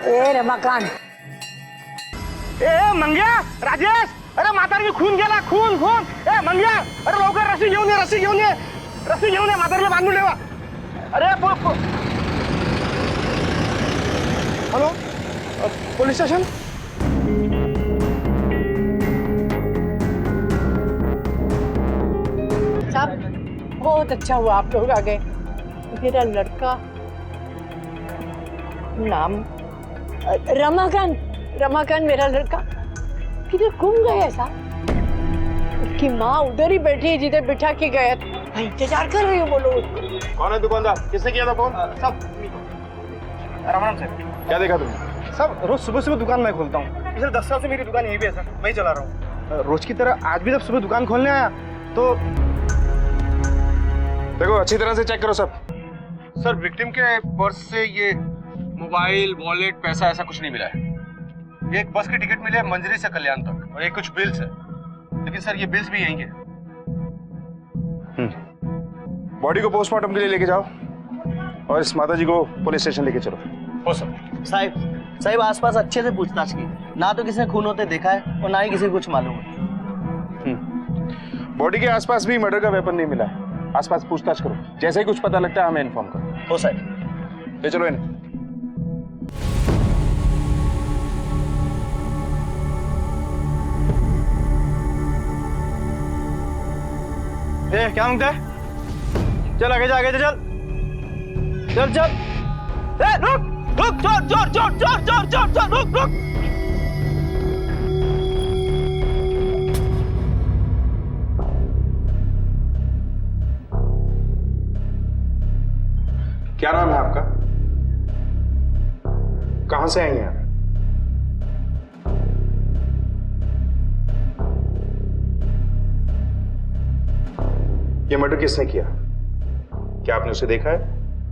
ए रमाकांत, ए मंग्या, राजेश, अरे म्हातारी खून गेला, खून खून. ए मंग्या, अरे लवकर रस्सी घेऊन ये, रस्सी घेऊन ये, रस्सी घेऊन ये, म्हातारीला बांधून ठेवा. अरे हॅलो, पोलीस स्टेशन. साहब बहुत अच्छा हुआ आप लोग आ गए. मेरा लड़का नाम रमाकांत, रमाकांत मेरा लड़का किधर गुम गया साहब. उसकी माँ उधर ही बैठी है जिधर बिठा के गया था. मैं इंतजार कर रही हूँ, बोलो उसको. कौन है दुकानदार, किसने किया था फोन? सब राम सर. क्या देखा तुमने? सब रोज सुबह सुबह दुकान मैं खोलता हूँ. पिछले 10 साल से मेरी दुकान यहीं पे है सर, मैं ही चला रहा हूँ. रोज की तरह आज भी जब सुबह दुकान खोलने आया तो देखो अच्छी तरह से चेक करो सब. सर विक्टिम के पर्स से ये मोबाइल, वॉलेट, पैसा ऐसा कुछ नहीं मिला है. एक बस की टिकट मिली है मंजरी से कल्याण तक और ये कुछ बिल्स है, लेकिन सर ये बिल्स भी यहीं के. बॉडी को पोस्टमार्टम के लिए लेके जाओ और इस माता जी को पुलिस स्टेशन लेके चलो. हो सर. साहिब आसपास अच्छे से पूछताछ की. ना तो किसी ने खून होते देखा है और ना ही किसी को कुछ मालूम है. बॉडी के आसपास भी मर्डर का वेपन नहीं मिला है. आसपास पूछताछ करो, जैसे ही कुछ पता लगता है हमें इन्फॉर्म करो. हो साहिब. ले चलो इन्हें. क्या मांगता है? चल आगे जा, आगे जा, चल चल चल. रुक रुक, चोर चोर चोर चोर चोर चोर चोर, रुक रुक. क्या नाम है आपका? कहां से आई हैं आप? ये मर्डर किसने किया? क्या आपने उसे देखा है?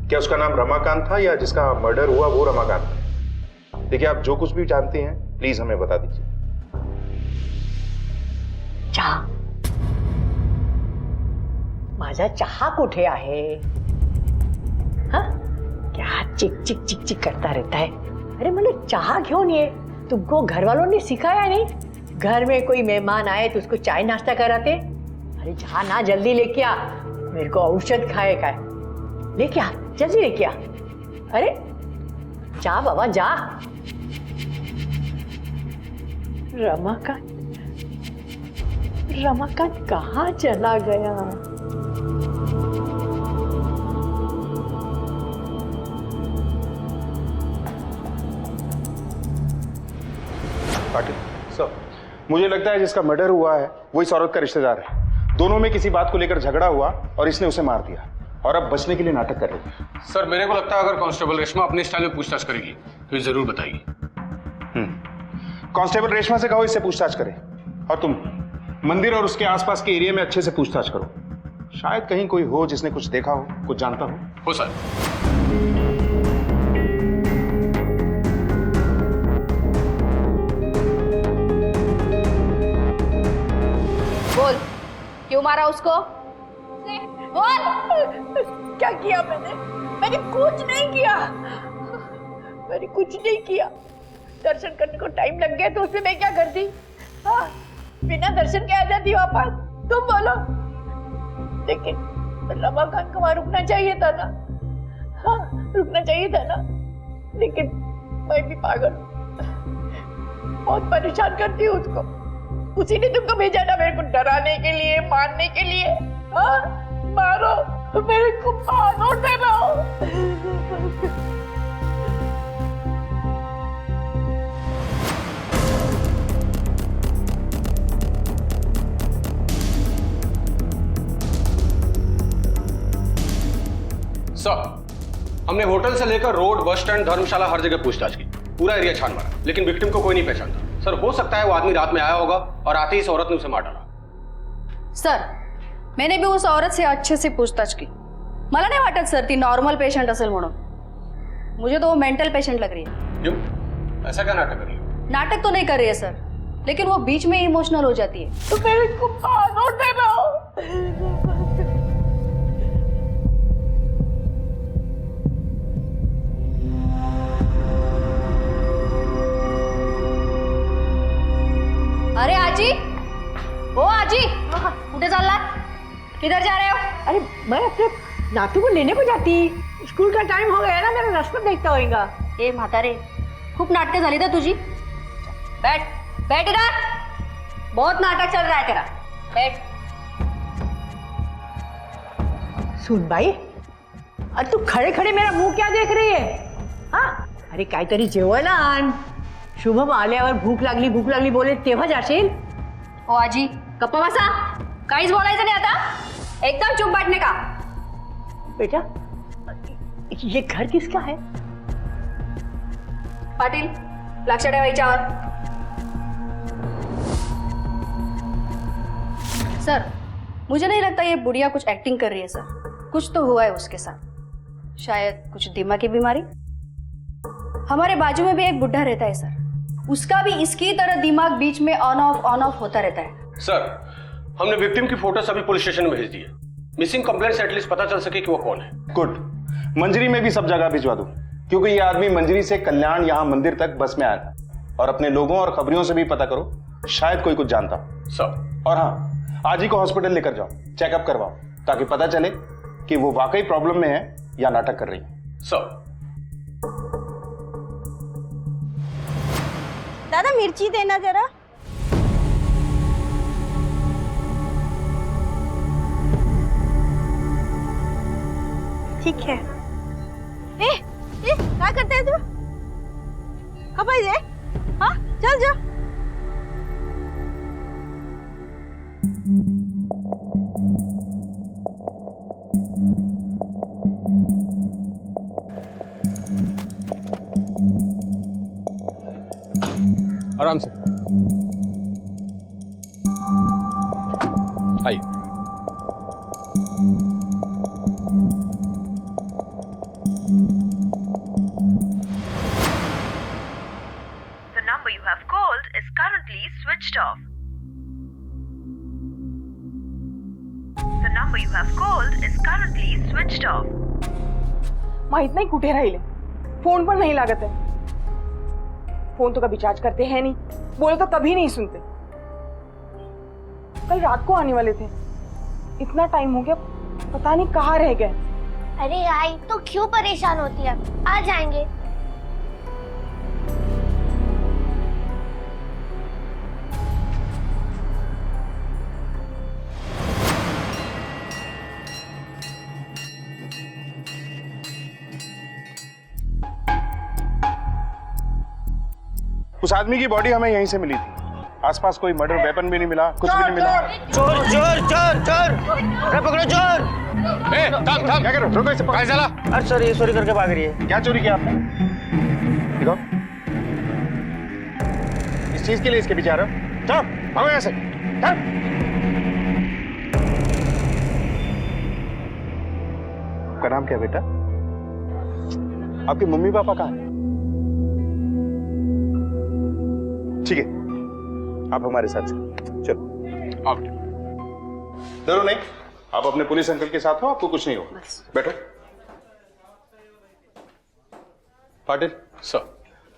क्या उसका नाम रमाकांत था या जिसका मर्डर हुआ वो रमाकांत था? देखिए आप जो कुछ भी जानते हैं प्लीज हमें बता दीजिए. चहा, माझा चहा कुठे आहे? हाँ? क्या चिक चिक चिक चिक करता रहता है? अरे मतलब चाह घेऊन ये. तुमको घर वालों ने सिखाया नहीं? घर में कोई मेहमान आए तो उसको चाय नाश्ता कराते. अरे जा ना, जल्दी लेके आ. मेरे को औषध खाए का है. लेके आ, जल्दी लेके आ. अरे जा बाबा जा. रमाकांत, रमाकांत कहाँ चला गया? पाटिल सर, मुझे लगता है जिसका मर्डर हुआ है वो इस औरत का रिश्तेदार है. दोनों में किसी बात को लेकर झगड़ा हुआ और इसने उसे मार दिया और अब बचने के लिए नाटक कर रही है. सर मेरे को लगता है अगर कांस्टेबल रेशमा अपने स्टाइल में पूछताछ करेगी तो ये जरूर बताएगी. कांस्टेबल रेशमा से कहो इससे पूछताछ करे. और तुम मंदिर और उसके आसपास के एरिया में अच्छे से पूछताछ करो. शायद कहीं कोई हो जिसने कुछ देखा हो, कुछ जानता हो. हो सर. बोल, क्यों मारा उसको? बोल. क्या किया मैंने? मैंने कुछ नहीं किया. मैंने कुछ नहीं किया. दर्शन करने को टाइम लग गया तो उसमें मैं क्या करती? हाँ, बिना दर्शन के आ जाती वापस. तुम बोलो. लेकिन रमाकांत को वहां रुकना चाहिए था ना. हाँ, रुकना चाहिए था ना. लेकिन मैं भी पागल हूँ. बहुत परेशान करती हूँ उसको. उसी ने तुमको भेजा ना मेरे को डराने के लिए, मारने के लिए. हाँ, मारो, मेरे को मारो, डराओ. सर हमने होटल से लेकर रोड, बस स्टैंड, धर्मशाला हर जगह पूछताछ की. पूरा एरिया छान मारा लेकिन विक्टिम को कोई नहीं पहचानता. सर हो सकता है वो आदमी रात में आया होगा और आते ही इस औरत ने उसे मार डाला. सर मैंने भी उस औरत से अच्छे से पूछताछ की. मला नाही वाटत सर ती नॉर्मल पेशंट असेल म्हणून. मुझे तो वो मेंटल पेशंट लग रही है. क्यों? ऐसा क्या नाटक कर रही है? नाटक तो नहीं कर रही है सर, लेकिन वो बीच में इमोशनल हो जाती है. तो मेरे को मारो, डराओ. किधर जा रहे हो? अरे मैं अपने नातू को लेने को जाती, स्कूल का टाइम हो गया ना, मेरा रास्ता देखता होएगा। ए म्हातारे, खूप नाटकं झाली तर तुझी. बैठ बैठ इधर. बहुत नाटक चल रहा है तेरा. बैठ. सुन बाई, अरे तू खड़े खड़े मेरा मुंह क्या देख रही है? हा? अरे काहीतरी जेवण आण. शुभम आल्यावर भूक लागली बोले तेव्हा जाशील. ओ आजी, गप्पा बसा. काहीच बोलायचं नाही आता. एकदम चुप बैठने का. बेटा, ये घर किसका है? पाटील, लक्ष ठेवा हिच्यावर. सर, मुझे नहीं लगता ये बुढ़िया कुछ एक्टिंग कर रही है सर. कुछ तो हुआ है उसके साथ. शायद कुछ दिमाग की बीमारी. हमारे बाजू में भी एक बुढ़ा रहता है सर. उसका भी इसकी तरह दिमाग बीच में ऑन ऑफ होता रहता है. सर, हमने विक्टिम की फोटो सभी पुलिस स्टेशन में भेज दी है. मिसिंग कंप्लेंट से एटलीस्ट पता चल सके कि वो कौन है. गुड, मंजरी में भी सब जगह भिजवा दूं, क्योंकि ये आदमी मंजरी से कल्याण यहाँ मंदिर तक बस में आया था. और अपने लोगों और खबरियों से भी पता करो, शायद कोई कुछ जानता. सर, और हाँ, आज ही को हॉस्पिटल लेकर जाओ, चेकअप करवाओ, ताकि पता चले कि वो वाकई प्रॉब्लम में है या नाटक कर रही है. सर. दादा मिर्ची देना जरा. ठीक है. ए काय करते तू? का पाहिजे? हाँ चल जा. आराम से. आइए. The number you have called is currently switched off. The number you have called is currently switched off. माहित नाही कुठे राहिले. फोन पण नहीं लागत है. फोन तो कभी चार्ज करते हैं नहीं, बोले तो कभी नहीं सुनते. कल रात को आने वाले थे. इतना टाइम हो गया, पता नहीं कहाँ रह गए. अरे आई तो क्यों परेशान होती है? आ जाएंगे. उस आदमी की बॉडी हमें यहीं से मिली थी. आसपास कोई मर्डर वेपन भी नहीं मिला, कुछ भी नहीं मिला. चोर चोर चोर चोर. अरे पकड़ो चोर. ए, थाम थाम. क्या करो? रुको इसे. काय झाला? अरे सर, ये चोरी करके भाग रही है. क्या चोरी किया आपने? दिखाओ. इस चीज के लिए इसके पीछे आ रहे हो? चलो भागो यहाँ से. चल. आपका नाम क्या बेटा? आपके मम्मी पापा कहाँ हैं? ठीक है, आप हमारे साथ चलो. चलो. आओ. डरो नहीं, आप अपने पुलिस अंकल के साथ हो, आपको कुछ नहीं होगा. बैठो. पाटिल, सर.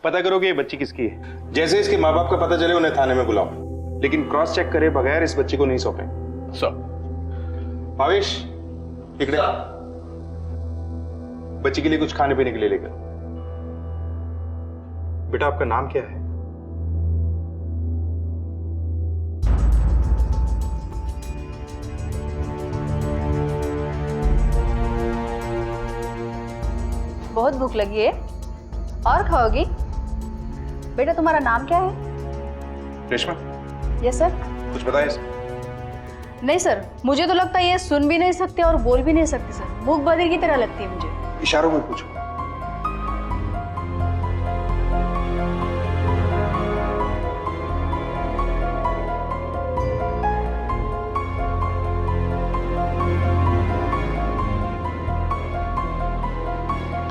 पता करो कि ये बच्ची किसकी है. जैसे इसके माँ बाप का पता चले उन्हें थाने में बुलाओ, लेकिन क्रॉस चेक करे बगैर इस बच्ची को नहीं सौंपे. सर. भावेश, इकड़े. बच्ची के लिए कुछ खाने पीने के लिए लेकर. बेटा, आपका नाम क्या है? बहुत भूख लगी है. और खाओगी? बेटा, तुम्हारा नाम क्या है? Reshma, yes sir. कुछ बताएं इसे. नहीं सर, मुझे तो लगता है ये सुन भी नहीं सकते और बोल भी नहीं सकते सर. मूक बधिर की तरह लगती है मुझे. इशारों में पूछो.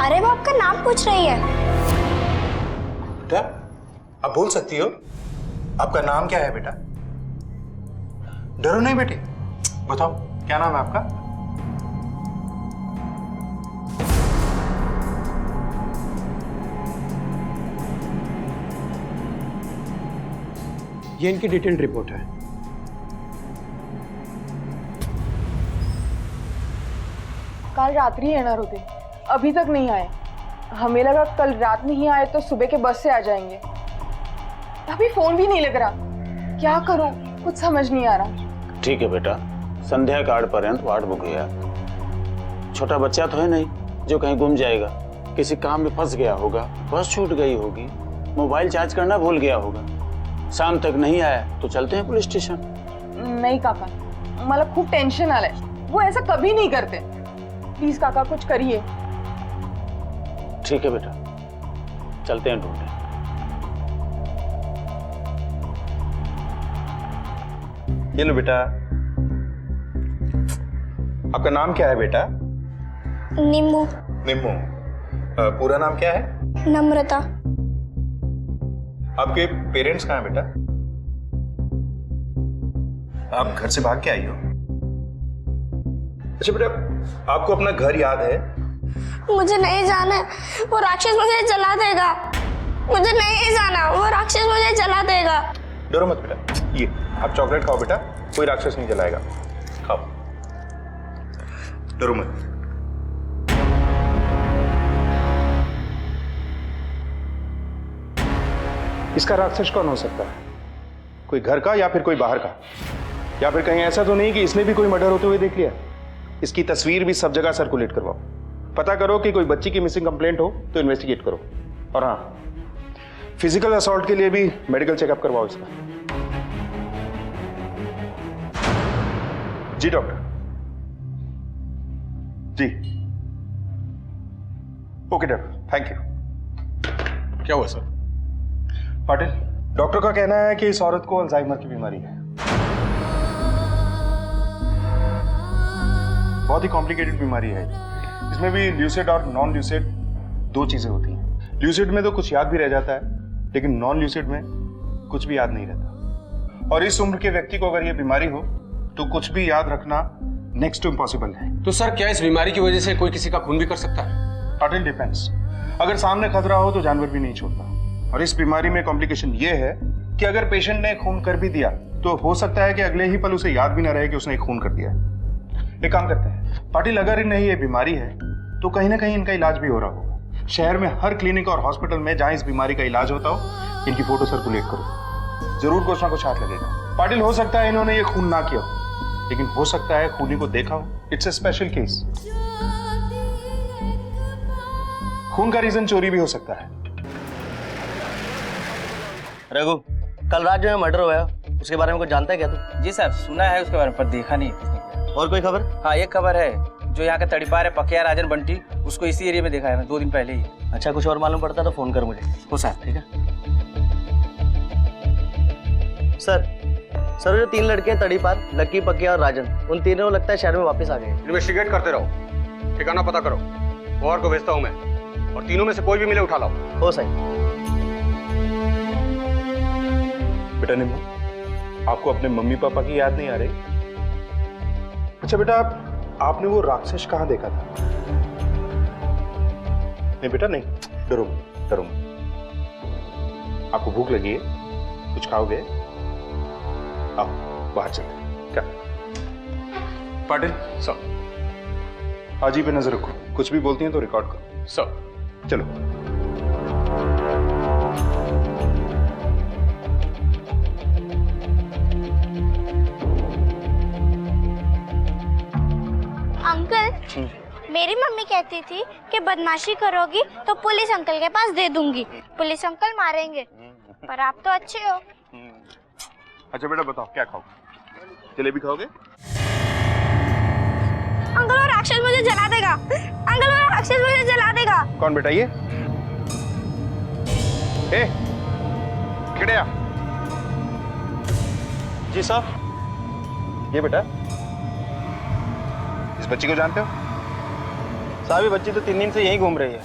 अरे वो आपका नाम पूछ रही है. बेटा, आप बोल सकती हो. आपका नाम क्या है बेटा? डरो नहीं बेटी, बताओ क्या नाम है आपका? ये इनकी डिटेल्ड रिपोर्ट है. काल रात्रि येणार होते, अभी तक नहीं आए। हमें लगा कल रात नहीं आए तो सुबह के बस से आ जाएंगे। अभी फोन भी नहीं लग रहा, क्या करूं कुछ समझ नहीं आ रहा। ठीक है बेटा, संध्याकाळपर्यंत वाट बघूया। छोटा बच्चा तो है नहीं जो कहीं गुम जाएगा, किसी काम में फंस गया होगा, बस छूट गई होगी, मोबाइल चार्ज करना भूल गया होगा, शाम तक नहीं आया तो चलते हैं पुलिस स्टेशन। नहीं काका, मला खूप टेंशन आलंय, वो ऐसा कभी नहीं करते। प्लीज काका कुछ करिए। ठीक है बेटा, चलते हैं ढूंढने। ये लो बेटा। आपका नाम क्या है बेटा? नींबू। निम्मू। पूरा नाम क्या है? नम्रता। आपके पेरेंट्स कहाँ हैं बेटा? आप घर से भाग के आई हो? अच्छा बेटा, आपको अपना घर याद है? मुझे नहीं जाना, वो राक्षस मुझे जला देगा। मुझे नहीं जाना, वो राक्षस मुझे जला देगा। डरो मत बेटा, ये आप चॉकलेट खाओ बेटा, कोई राक्षस नहीं जलाएगा, खाओ, डरो मत। इसका राक्षस कौन हो सकता है? कोई घर का या फिर कोई बाहर का, या फिर कहीं ऐसा तो नहीं कि इसने भी कोई मर्डर होते हुए देख लिया? इसकी तस्वीर भी सब जगह सर्कुलेट करवाओ, पता करो कि कोई बच्ची की मिसिंग कंप्लेंट हो तो इन्वेस्टिगेट करो, और हाँ, फिजिकल असॉल्ट के लिए भी मेडिकल चेकअप करवाओ इसका। जी doctor ji. Okay doctor, thank you. क्या हुआ सर? पाटिल, डॉक्टर का कहना है कि इस औरत को अल्जाइमर की बीमारी है। बहुत ही कॉम्प्लिकेटेड बीमारी है। इसमें भी ल्यूसिड और नॉन ल्यूसिड दो चीजें होती हैं। ल्यूसिड में तो कुछ याद भी रह जाता है, लेकिन नॉन ल्यूसिड में कुछ भी याद नहीं रहता। और इस उम्र के व्यक्ति को अगर ये बीमारी हो तो कुछ भी याद रखना नेक्स्ट टू इम्पॉसिबल है। तो सर क्या इस बीमारी की वजह से कोई किसी का खून भी कर सकता है? पाटिल, डिपेंड्स। अगर सामने खतरा हो तो जानवर भी नहीं छोड़ता। और इस बीमारी में कॉम्प्लिकेशन ये है कि अगर पेशेंट ने खून कर भी दिया तो हो सकता है कि अगले ही पल उसे याद भी ना रहे कि उसने खून कर दिया है। एक काम करते हैं पाटिल, अगर इन्हें ये बीमारी है तो कहीं ना कहीं इनका इलाज भी हो रहा होगा। शहर में हर क्लिनिक और हॉस्पिटल में जहां इस बीमारी का इलाज होता हो, इनकी फोटो सर्कुलेट करो, जरूर कुछ ना कुछ हाथ लगेगा। पाटिल, हो सकता है इन्होंने ये खून ना किया हो, लेकिन हो सकता है खूनी को देखा हो। It's a special case. खून का रीजन चोरी भी हो सकता है। रघु, कल रात जो है मर्डर हुआ है, उसके बारे में कुछ जानता है क्या तू? जी सर, सुना है उसके बारे में पर देखा नहीं किसने किया। और कोई खबर? हाँ, एक खबर है, जो यहाँ का तड़ीपार है पकिया राजन बंटी, उसको इसी एरिया में देखा है 2 दिन पहले ही। अच्छा, कुछ और मालूम पड़ता तो फोन कर मुझे। हो सर। ठीक है सर। सर, जो 3 लड़के हैं तड़ीपार, लक्की, पकिया और राजन, उन तीनों लगता है शहर में वापस आ गए। इन्वेस्टिगेट करते रहो, ठिकाना पता करो, और को भेजता हूं मैं, और तीनों में से कोई भी मिले उठा लाओ। हो सही। बेटा निम्मू, आपको अपने मम्मी पापा की याद नहीं आ रही? अच्छा बेटा, आपने वो राक्षस कहाँ देखा था? नहीं बेटा नहीं, डरो मत, डरो मत। आपको भूख लगी है, कुछ खाओगे? आओ बाहर चलते हैं। क्या पाटिल सर, हाजी पे नजर रखो, कुछ भी बोलती हैं तो रिकॉर्ड करो। सर चलो। अंकल, मेरी मम्मी कहती थी कि बदमाशी करोगी तो पुलिस अंकल के पास दे दूंगी, पुलिस अंकल मारेंगे, पर आप तो अच्छे हो। अच्छा बेटा बताओ क्या खाओगे? जलेबी खाओगे? अंकल, वो राक्षस मुझे जला देगा। अंकल, वो राक्षस मुझे जला देगा। कौन बेटा ये? ए, इकड़े आ। जी साहब। ये बेटा, इस बच्ची को जानते हो? साहब, ये बच्ची तो 3 दिन से यहीं घूम रही है।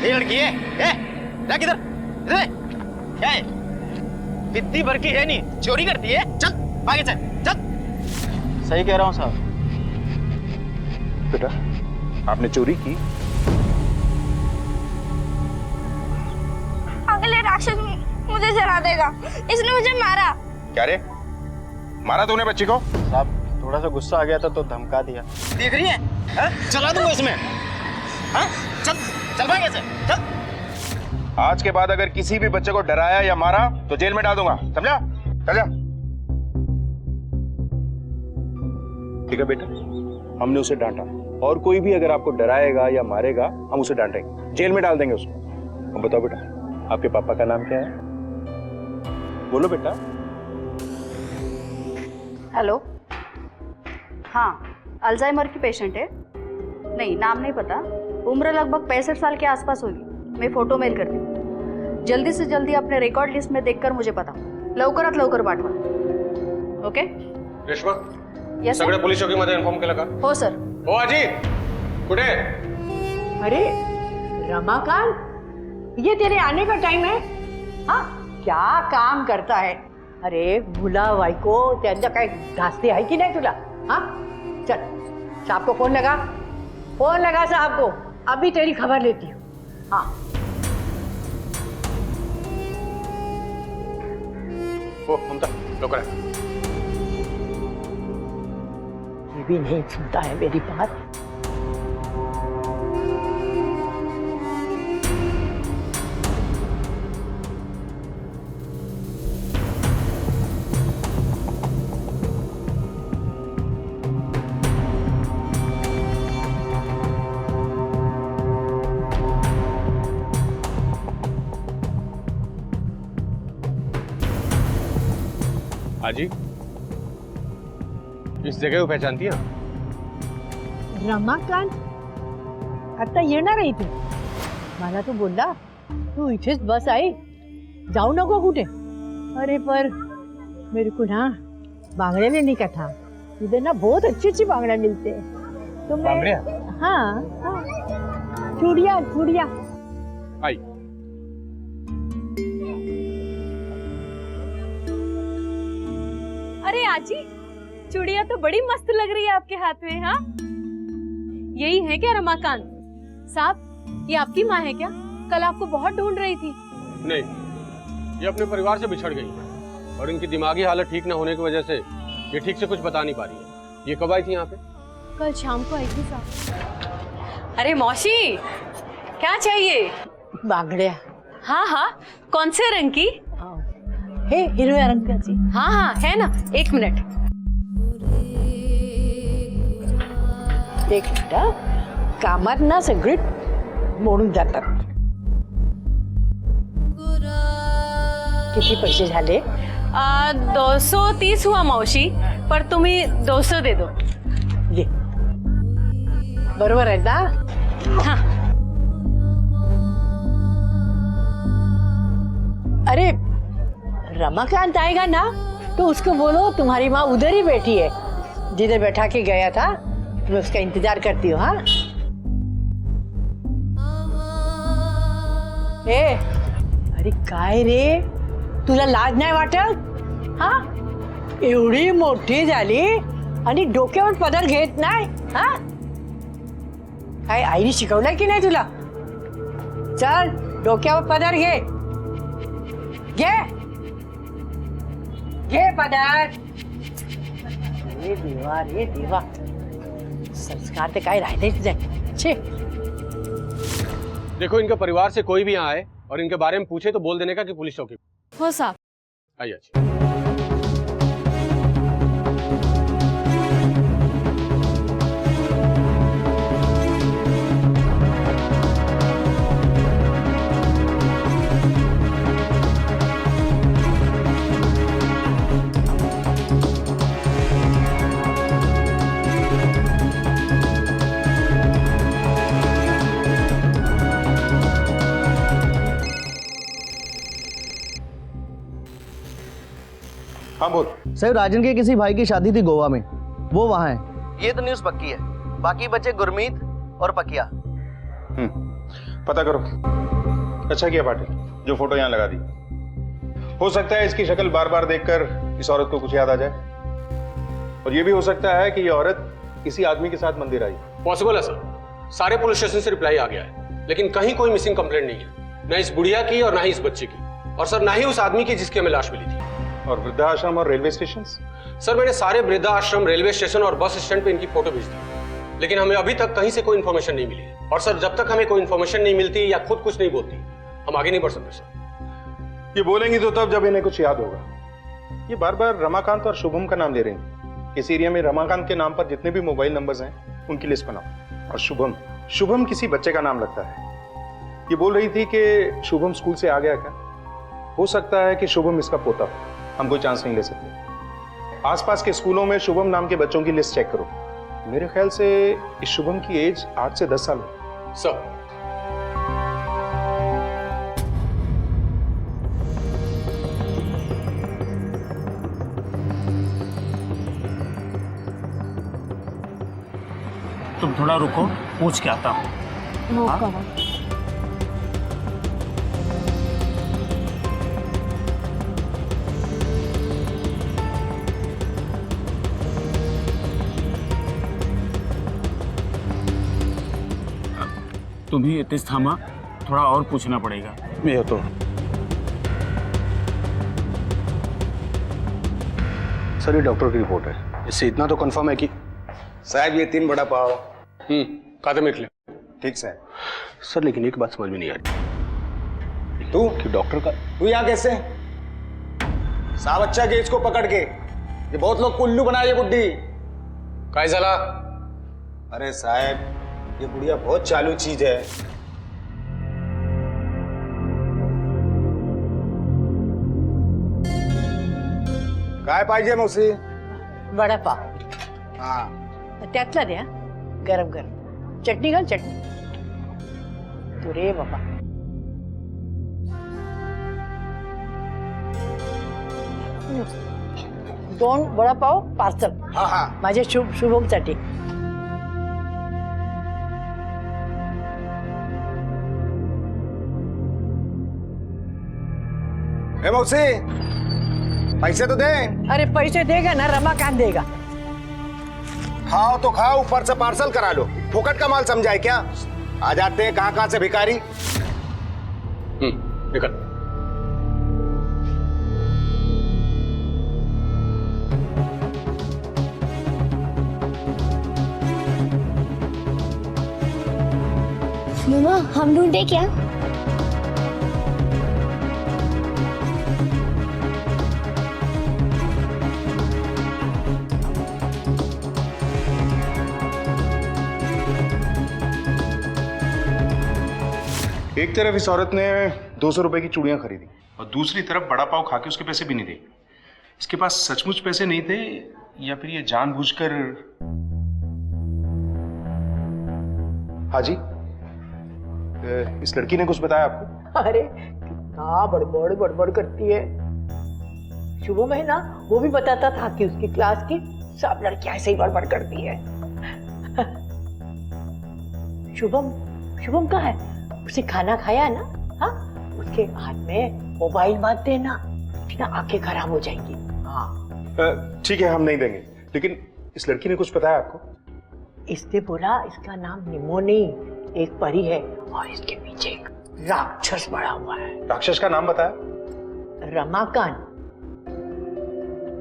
ये लड़की है, जा किधर? इधर क्या है? इतनी भर की है नहीं, चोरी करती है। चल आगे चल, चल। सही कह रहा हूँ साहब। बेटा, आपने चोरी की? अंकल, ये राक्षस मुझे जला देगा, इसने मुझे मारा। क्या रे, मारा तूने बच्ची को? साहब थोड़ा सा गुस्सा आ गया था तो धमका दिया। देख रही है हाँ? चला दूंगा इसमें। हाँ चल चल भागे से चल। आज के बाद अगर किसी भी बच्चे को डराया या मारा तो जेल में डाल दूंगा, समझा? चल जा। ठीक है बेटा, हमने उसे डांटा और कोई भी अगर आपको डराएगा या मारेगा हम उसे डांटेंगे, जेल में डाल देंगे उसको। अब बताओ बेटा, आपके पापा का नाम क्या है? बोलो बेटा। हेलो, हाँ अल्जाइमर की पेशेंट है। नहीं, नाम नहीं पता, उम्र लगभग 65 साल के आसपास होगी। मैं फोटो मेल करती हूँ। जल्दी से जल्दी अपने रिकॉर्ड लिस्ट में देखकर मुझे बताओ, लवकरात लवकर पाठवा। ओके रेश्मा, यस सगळ्या पोलीस चौकीमध्ये इन्फॉर्म केलं का? हो सर। हो आजी, कुठे? अरे रमाकांत, ये तेरे आने का टाइम है? हाँ, क्या काम करता है? अरे भुला बायको, त्यांचं काय धास्ती आहे की नाही तुला? हाँ चल, साहब को फोन लगा साहब को, अभी तेरी खबर लेती हूँ। हाँ हो ममता, लवकर आहे। ये भी नहीं सुनता है मेरी बात। आजी, इस जगह को पहचानती है? रमाकांत आता येणार आहे इथे। मला तो बोलला तू इथेच बस आई, जाऊ नको कुठे। अरे पर मेरे को ना बांगड़े लेने का था, इधर ना बहुत अच्छी अच्छी बांगड़ा मिलते हैं तो मैं। हाँ हाँ, चूड़िया चूड़िया। आई अरे आजी, चूड़िया तो बड़ी मस्त लग रही है आपके हाथ में। हाँ, यही है क्या रमाकांत साहब? ये आपकी माँ है क्या? कल आपको बहुत ढूंढ रही थी। नहीं, ये अपने परिवार से बिछड़ गई है और इनकी दिमागी हालत ठीक न होने की वजह से ये ठीक से कुछ बता नहीं पा रही है। ये कब आई थी यहाँ पे? कल शाम को आई थी साहब। अरे मौसी, क्या चाहिए? बांगड्या। हाँ हाँ, कौन से रंग की? हे हिरव्या रंगाची। हाँ हाँ है ना, एक मिनट। देख बेटा, कामात ना सगळे मोडून जातात। किती पैसे झाले? 230 हुआ मौसी, पर तुम्ही 200 दे दो। ये बरोबर आहे ना? हाँ। अरे रमाकांत आएगा ना तो उसको बोलो तुम्हारी माँ उधर ही बैठी है, जिधर बैठा के गया था। मैं उसका इंतजार करती हूँ। हाँ ए, अरे काय रे, तुला लाज नाही वाटत? हाँ, एवढी मोठी झाली आणि डोक्यावर पदर घेत नाही? हाँ, काय आईने शिकवलंय की नाही तुला? चल डोक्यावर पदर घे, घे घे पदर। रे देवा रे देवा, संस्कार ते काय राहिलेच नाही। छे, देखो, इनके परिवार से कोई भी यहाँ आए और इनके बारे में पूछे तो बोल देने का कि पुलिस चौकी। हो साहब। आइए आजी। हाँ बोल। सर, राजन के किसी भाई की शादी थी गोवा में, वो वहाँ है। ये तो न्यूज़ पक्की है, बाकी बचे गुरमीत और पकिया। पता करो। अच्छा किया पाटिल, जो फोटो यहाँ लगा दी। हो सकता है इसकी शक्ल बार बार देखकर इस औरत को कुछ याद आ जाए, और ये भी हो सकता है कि ये औरत किसी आदमी के साथ मंदिर आई। पॉसिबल है सर, सारे पुलिस स्टेशन से रिप्लाई आ गया है, लेकिन कहीं कोई मिसिंग कंप्लेंट नहीं है, न इस बुढ़िया की और ना ही इस बच्चे की, और सर ना ही उस आदमी की जिसकी हमें लाश मिली थी। और वृद्धाश्रम और रेलवे स्टेशन? सर मैंने सारे वृद्धाश्रम, रेलवे स्टेशन और बस स्टैंड पे इनकी फोटो भेज दी, लेकिन हमें अभी तक कहीं से कोई इन्फॉर्मेशन नहीं मिली। और सर जब तक हमें कोई इन्फॉर्मेशन नहीं मिलती या खुद कुछ नहीं बोलती, हम आगे नहीं बढ़ सकते सर। ये बोलेंगी तो तब जब इन्हें कुछ याद होगा। ये बार बार रमाकांत और शुभम का नाम ले रही हैं। इस एरिया में रमाकांत के नाम पर जितने भी मोबाइल नंबर्स हैं उनकी लिस्ट बनाओ। और शुभम किसी बच्चे का नाम लगता है। ये बोल रही थी कि शुभम स्कूल से आ गया क्या? हो सकता है कि शुभम इसका पोता हो। हम कोई चांस नहीं ले सकते। आसपास के स्कूलों में शुभम नाम के बच्चों की लिस्ट चेक करो। मेरे ख्याल से इस शुभम की एज 8 से 10 साल है। सर तुम थोड़ा रुको, पूछ के आता हूँ। तुम्हें इतिस थामा, थोड़ा और पूछना पड़ेगा। ये तो सर ये डॉक्टर की रिपोर्ट है। इससे इतना तो कंफर्म है कि साहब ये 3 बड़ा पाव। खाते में लिख ले। ठीक है सर, लेकिन एक बात समझ में नहीं आ रही। तू कि डॉक्टर का तू यहाँ कैसे? साहब अच्छा के इसको पकड़ के, ये बहुत लोग कुल्लू बनाए ये बुड्ढी। काय झाला? अरे साहब ये बुढ़िया बहुत चालू चीज है। काय पाहिजे मौसी? वडापाव हाँ त्यातला द्या, गरम गरम। चटणी घाल, चटणी। तू रे बाबा, दोन वडापाव पार्सल हाँ हाँ माझ्या शुभमसाठी। ए मौसी पैसे तो दे। अरे पैसे देगा ना, रमाकांत देगा। खाओ तो खाओ, ऊपर से पार्सल करा लो। फोकट का माल समझाए क्या? आ जाते हैं कहाँ कहाँ से भिखारी। निकल। मम्मा हम ढूंढे क्या? एक तरफ इस औरत ने 200 रुपए की चूड़ियां खरीदी और दूसरी तरफ बड़ा पाव खा के उसके पैसे भी नहीं दिए। इसके पास सचमुच पैसे नहीं थे या फिर ये जानबूझकर। हाँ जी, इस लड़की ने कुछ बताया आपको? अरे कितना बड़बड़ करती है। शुभम है ना, वो भी बताता था कि उसकी क्लास की सब लड़कियां ऐसे ही बड़बड़ करती है। शुभम कहाँ है? उसे खाना खाया ना? हाँ, उसके हाथ में मोबाइल मत देना, ना आंखें खराब हो जाएंगी। हाँ ठीक है, हम नहीं देंगे। लेकिन इस लड़की ने कुछ बताया आपको? इसने बोला इसका नाम निमो नहीं, एक परी है और इसके पीछे एक राक्षस पड़ा हुआ है। राक्षस का नाम बताया? रमाकांत।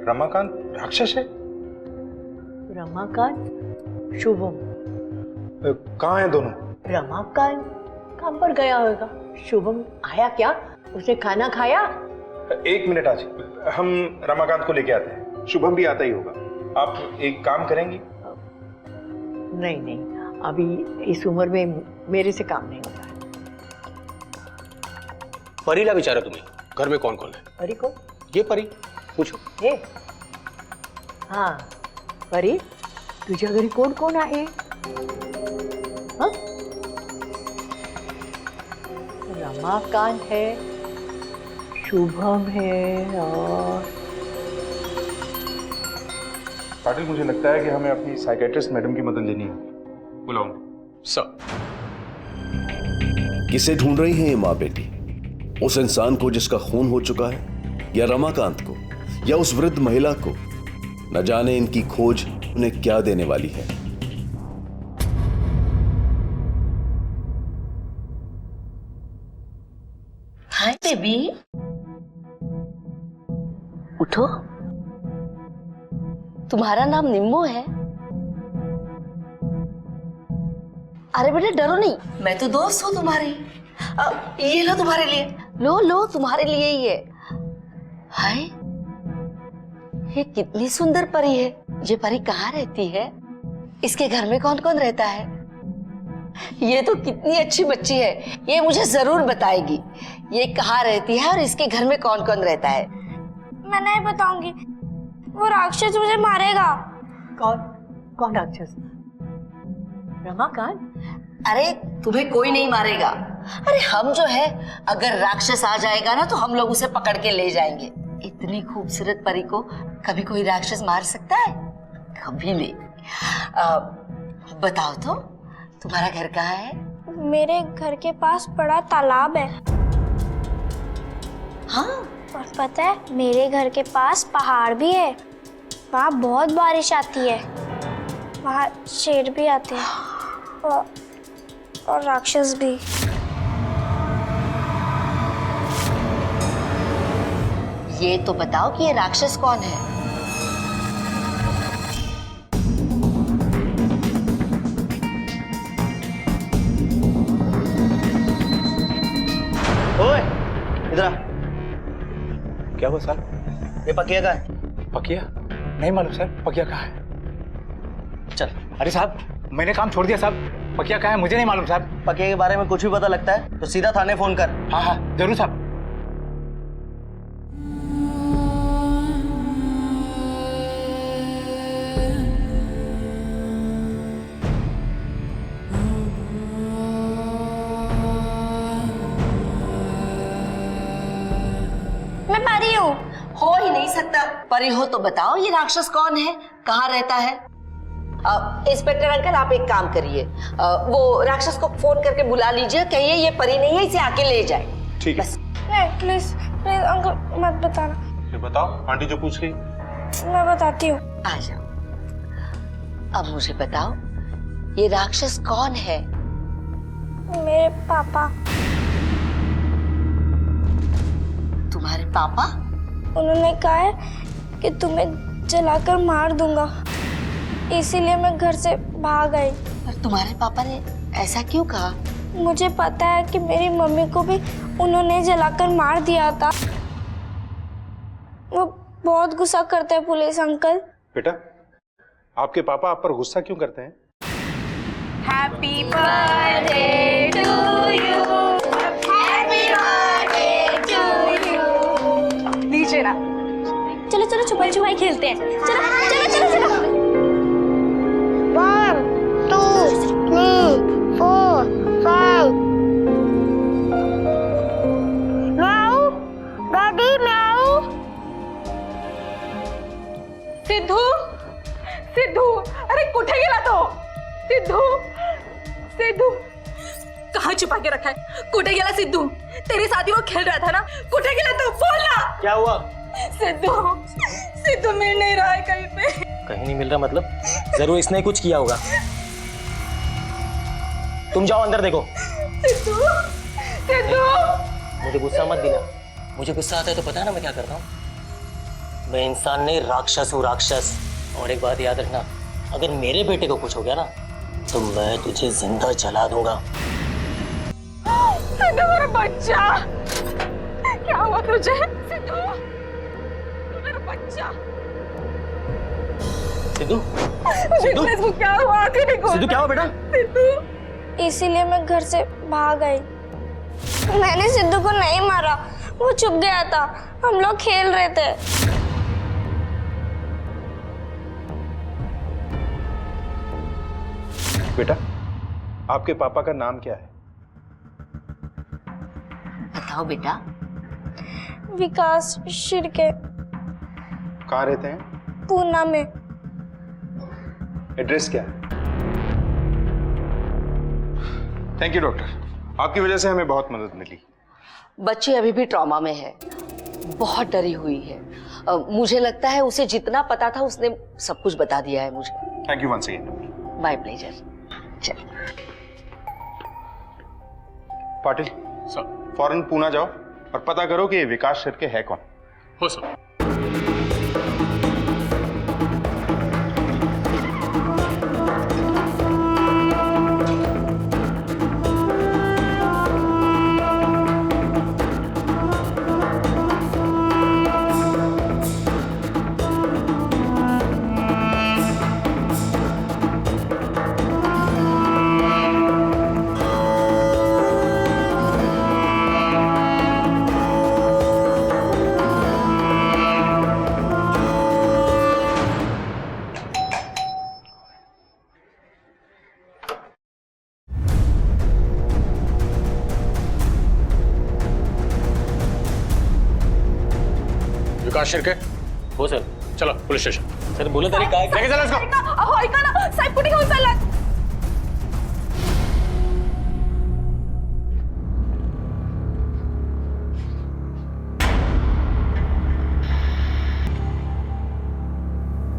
रमाकांत राक्षस है? रमाकांत, शुभम। कहाँ हैं दोनों? रमाकांत काम पर गया होगा। शुभम आया क्या? उसने खाना खाया? 1 मिनट आज, हम रमाकांत को लेके आते हैं। शुभम भी आता ही होगा। आप एक काम करेंगी? नहीं, अभी इस उम्र में मेरे से काम नहीं होता है। परी ला विचारा तुम्हें, घर में कौन कौन है? परी को? ये परी पूछो। हे हाँ परी, तुझ्या घरी कोण कोण आहे? हाँ? रमाकांत है, शुभम है और पाटिल, मुझे लगता है कि हमें अपनी साइकेट्रिस्ट मैडम की मदद लेनी है। बुलाऊं? सर। किसे ढूंढ रही हैं ये माँ बेटी? उस इंसान को जिसका खून हो चुका है, या रमाकांत को, या उस वृद्ध महिला को? न जाने इनकी खोज उन्हें क्या देने वाली है। Hi baby. उठो। तुम्हारा नाम निम्मो है? अरे बेटे डरो नहीं, मैं तो दोस्त हूँ तुम्हारी। ये लो तुम्हारे लिए, लो लो तुम्हारे लिए ही है। हाय, ये कितनी सुंदर परी है। ये परी कहाँ रहती है? इसके घर में कौन कौन रहता है? ये तो कितनी अच्छी बच्ची है, ये मुझे जरूर बताएगी ये कहाँ रहती है और इसके घर में कौन कौन रहता है। मैं नहीं बताऊंगी, वो राक्षस मुझे मारेगा। कौन कौन राक्षस? रमाकांत? अरे तुम्हें कोई नहीं मारेगा। अरे हम जो है, अगर राक्षस आ जाएगा ना तो हम लोग उसे पकड़ के ले जाएंगे। इतनी खूबसूरत परी को कभी कोई राक्षस मार सकता है? कभी नहीं। बताओ तो तुम्हारा घर कहाँ है? मेरे घर के पास बड़ा तालाब है। हाँ, और पता है मेरे घर के पास पहाड़ भी है, वहाँ बहुत बारिश आती है, वहाँ शेर भी आते हैं और राक्षस भी। ये तो बताओ कि ये राक्षस कौन है? ओए इधर आ। क्या हुआ सर? ये पकिया का है। पकिया? नहीं मालूम सर, पकिया कहाँ है? चल। अरे साहब, मैंने काम छोड़ दिया साहब। पकिया कहाँ है मुझे नहीं मालूम साहब। पकिया के बारे में कुछ भी पता लगता है तो सीधा थाने फोन कर। हाँ हाँ जरूर साहब। मैं परी हूँ। हो ही नहीं सकता। परी हो तो बताओ ये राक्षस कौन है, कहाँ रहता है? इंस्पेक्टर अंकल आप एक काम करिए, वो राक्षस को फोन करके बुला लीजिए, कहिए ये परी नहीं है, इसे आके ले जाए। ठीक है। नहीं प्लीज प्लीज अंकल मत बताना। ये बताओ आंटी जो पूछ रही। मैं बताती हूँ। आ जाओ। अब मुझे बताओ ये राक्षस कौन है? मेरे पापा। तुम्हारे पापा? उन्होंने कहा है कि तुम्हें जलाकर मार दूंगा, इसीलिए मैं घर से भाग आई। पर तुम्हारे पापा ने ऐसा क्यों कहा? मुझे पता है कि मेरी मम्मी को भी उन्होंने जलाकर मार दिया था। वो बहुत गुस्सा करते हैं पुलिस अंकल। बेटा, आपके पापा आप पर गुस्सा क्यों करते हैं? Happy birthday to you, happy birthday to you. लीजिए ना। चलो चलो छुपाई छुपाई खेलते हैं। चलो चलो चलो चलो। 1 2 3 4 5। म्याऊ डैडी म्याऊ। सिद्धू सिद्धू, अरे कुठे गेला तो? सिद्धू सिद्धू कहाँ छुपा के रखा है? कुठे गेला सिद्धू? तेरे साथ ही वो खेल रहा था ना, कुठे गेला तो? बोल ना। क्या हुआ? सिद्धू सिद्धू मिल नहीं रहा है कहीं पे। कहीं नहीं मिल रहा मतलब? जरूर इसने कुछ किया होगा। तुम जाओ अंदर देखो। सिद्धू सिद्धू। मुझे गुस्सा मत दिला। मुझे गुस्सा आता है तो पता है ना मैं क्या करता हूँ? मैं इंसान नहीं राक्षस हूँ, राक्षस। और एक बात याद रखना, अगर मेरे बेटे को कुछ हो गया ना तो मैं तुझे जिंदा जला दूंगा। सिद्धू मेरा बच्चा, क्या हुआ तुझे? सिद्धू मेरा बच्चा। सिद्धू सिद्धू क्या हुआ? आंखें नहीं खोल। सिद्धू क्या हुआ बेटा? सिद्धू इसीलिए मैं घर से भाग आई। मैंने सिद्धू को नहीं मारा, वो छुप गया था, हम लोग खेल रहे थे। बेटा, आपके पापा का नाम क्या है? बताओ बेटा। विकास शिर्के। कहाँ रहते हैं? पूना में। एड्रेस क्या है? थैंक यू डॉक्टर, आपकी वजह से हमें बहुत मदद मिली। बच्ची अभी भी ट्रॉमा में है, बहुत डरी हुई है। मुझे लगता है उसे जितना पता था उसने सब कुछ बता दिया है मुझे। Thank you once again. My pleasure. चल पाटिल सर, फौरन पूना जाओ और पता करो कि विकास शिर्के है कौन। हो सर। राज शिर्के, हो सर. चलो पुलिस स्टेशन. सर बोला तरी काय लेके चला इसको. अहो ऐका ना साहेब कुठे घेऊन चाललात?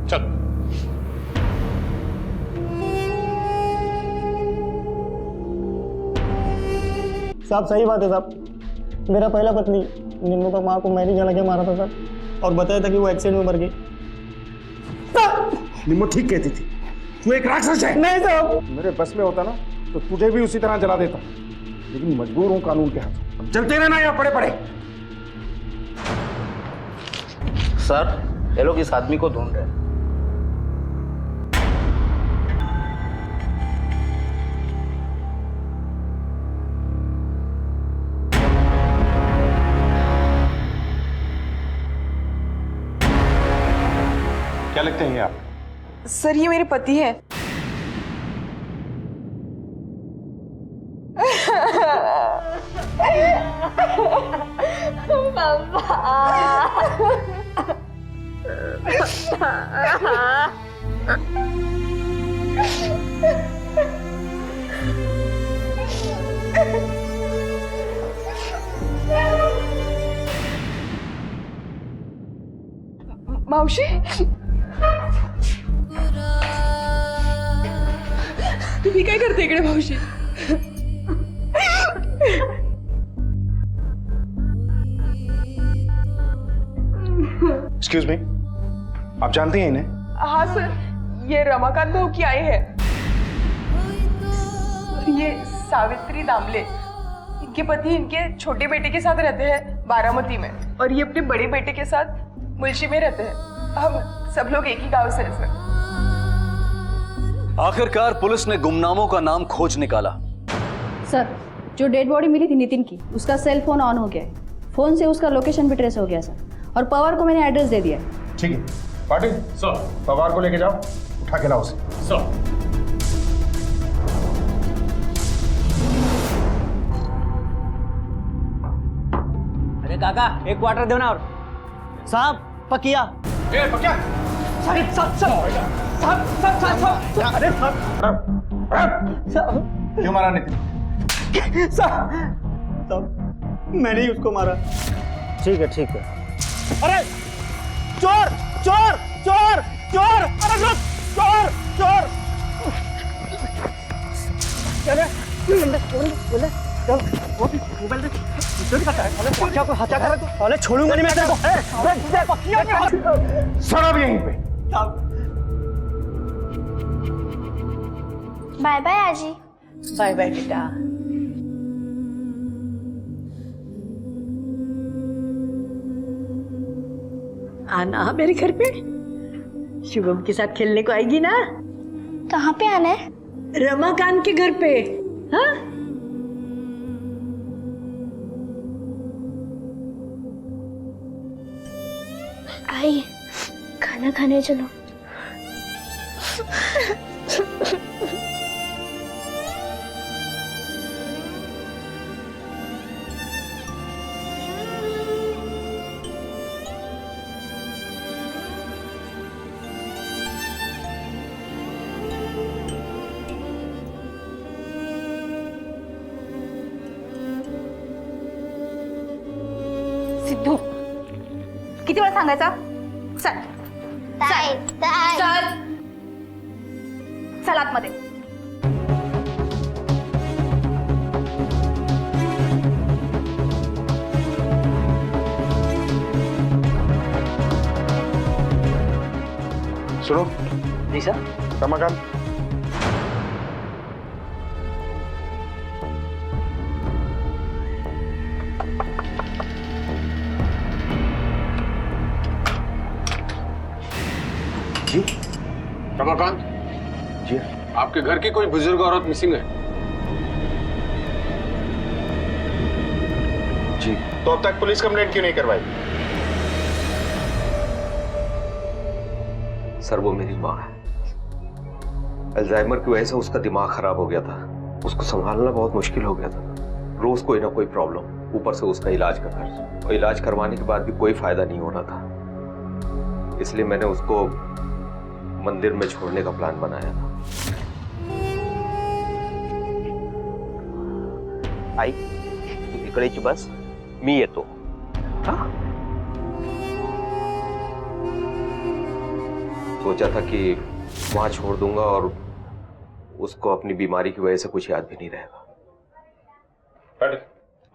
चल. साहब सही बात है साहब, मेरा पहला पत्नी निम्मू का माँ को मैंने जला के मारा था साहब, और बताया था कि वो एक्सीडेंट में मर गई. निम्मो ठीक कहती थी, तू एक राक्षस है. नहीं साहब. मेरे बस में होता ना तो तुझे भी उसी तरह जला देता, लेकिन मजबूर हूं कानून के हाथ. अब चलते रहना यहाँ पड़े पड़े. सर ये लोग इस आदमी को ढूंढ रहे हैं. क्या लगते हैं आप? सर ये मेरे पति है. मावशी तुम्ही काय करते इकडे मावशी? एक्सक्यूज मी, आप जानते हैं इन्हें? हाँ सर, ये रमाकांत भाऊ की आई है. ये सावित्री दामले, इनके पति इनके छोटे बेटे के साथ रहते हैं बारामती में, और ये अपने बड़े बेटे के साथ मुल्शी में रहते हैं. हम सब लोग एक ही गांव से हैं सर. आखिरकार पुलिस ने गुमनामों का नाम खोज निकाला. सर जो डेड बॉडी मिली थी नितिन की, उसका सेल फोन ऑन हो गया है. फोन से उसका लोकेशन भी ट्रेस हो गया सर, और पवार को मैंने एड्रेस दे दिया है. ठीक है पाटिल, सर. पवार को लेके जाओ, उठा के लाओ उसे. सर. अरे काका एक क्वार्टर दो ना. और साहब पकिया. ए पक्या. अरे साहब साहब साहब साहब साहब. अरे साहब क्यों मारा नितिन? साहब मैंने ही उसको मारा. ठीक है ठीक है. अरे चोर चोर चोर चोर. अरे चोर चोर. अरे छोड़ूंगा नहीं मैं तेरे को. सड़ब यहीं पे. बाय बाय आजी. बाय बाय बेटा. आना मेरे घर पे, शुभम के साथ खेलने को आएगी ना? कहाँ पे आना है? रमाकांत के घर पे. हाँ आई खाना खाने चलो. सिद्धू किती वेळा सांगायचा? चल चल चल आतमध्ये. सुनो जी सर. रमाकांत, जी रमाकांत जी आपके घर की कोई बुजुर्ग औरत मिसिंग है. जी. तो अब तक पुलिस कंप्लेंट क्यों नहीं करवाई? सर वो मेरी माँ है. अल्जाइमर की वजह से उसका दिमाग खराब हो गया था. उसको संभालना बहुत मुश्किल हो गया था. रोज कोई ना कोई प्रॉब्लम, ऊपर से उसका इलाज का खर्च, और इलाज करवाने के बाद भी कोई फायदा नहीं हो रहा था. इसलिए मैंने उसको मंदिर में छोड़ने का प्लान बनाया था। आई तू इकडेच बस, मी येतो। सोचा था कि वहां छोड़ दूंगा और उसको अपनी बीमारी की वजह से कुछ याद भी नहीं रहेगा।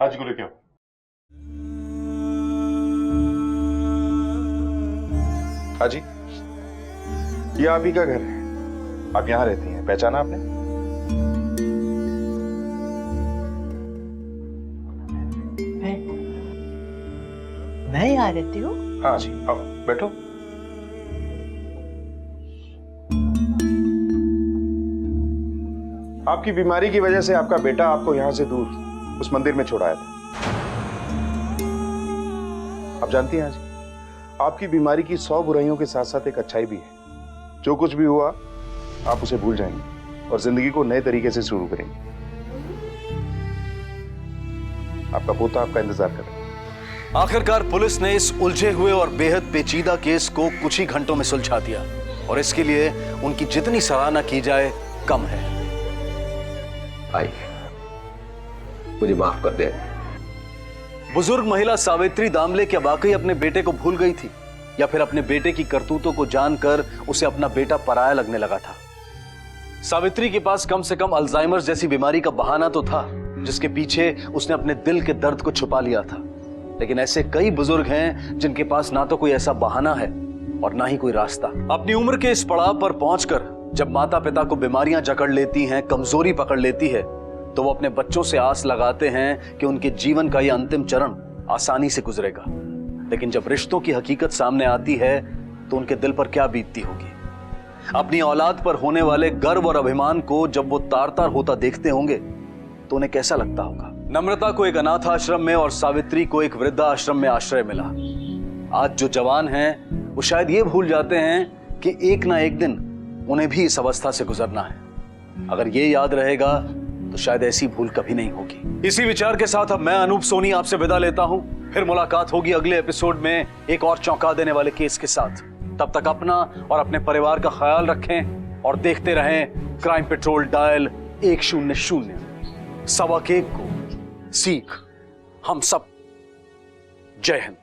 आज गुरु क्यों? हाजी, ये आप ही का घर है, आप यहाँ रहती हैं, पहचाना आपने? मैं यहाँ रहती हूँ? हाँ जी, आओ बैठो। आपकी बीमारी की वजह से आपका बेटा आपको यहां से दूर उस मंदिर में छोड़ाया था। आप जानती हैं हाजी, आपकी बीमारी की 100 बुराइयों के साथ साथ एक अच्छाई भी है। जो कुछ भी हुआ आप उसे भूल जाएंगे और जिंदगी को नए तरीके से शुरू करेंगे। आपका पोता आपका इंतजार कर रहा है। आखिरकार पुलिस ने इस उलझे हुए और बेहद पेचीदा केस को कुछ ही घंटों में सुलझा दिया और इसके लिए उनकी जितनी सराहना की जाए कम है। आई, मुझे माफ कर दे। बुजुर्ग महिला सावित्री दामले क्या वाकई अपने बेटे को भूल गई थी या फिर अपने बेटे की करतूतों को जानकर उसे अपना बेटा पराया लगने लगा था? सावित्री के पास कम से कम अल्जाइमर जैसी बीमारी का बहाना तो था जिसके पीछे उसने अपने दिल के दर्द को छुपा लिया था, लेकिन ऐसे कई बुजुर्ग हैं जिनके पास ना तो कोई ऐसा बहाना है और ना ही कोई रास्ता। अपनी उम्र के इस पड़ाव पर पहुंचकर जब माता पिता को बीमारियां जकड़ लेती हैं, कमजोरी पकड़ लेती है, तो वो अपने बच्चों से आस लगाते हैं कि उनके जीवन का यह अंतिम चरण आसानी से गुजरेगा। लेकिन जब रिश्तों की हकीकत सामने आती है तो उनके दिल पर क्या बीतती होगी? अपनी औलाद पर होने वाले गर्व और अभिमान को जब वो तार तार होता देखते होंगे तो उन्हें कैसा लगता होगा? नम्रता को एक अनाथ आश्रम में और सावित्री को एक वृद्धाश्रम में आश्रय मिला। आज जो जवान हैं वो शायद ये भूल जाते हैं कि एक ना एक दिन उन्हें भी इस अवस्था से गुजरना है। अगर ये याद रहेगा तो शायद ऐसी भूल कभी नहीं होगी। इसी विचार के साथ अब मैं अनूप सोनी आपसे विदा लेता हूं। फिर मुलाकात होगी अगले एपिसोड में एक और चौंका देने वाले केस के साथ। तब तक अपना और अपने परिवार का ख्याल रखें और देखते रहें क्राइम पेट्रोल डायल 100 1 को सीख हम सब। जय हिंद।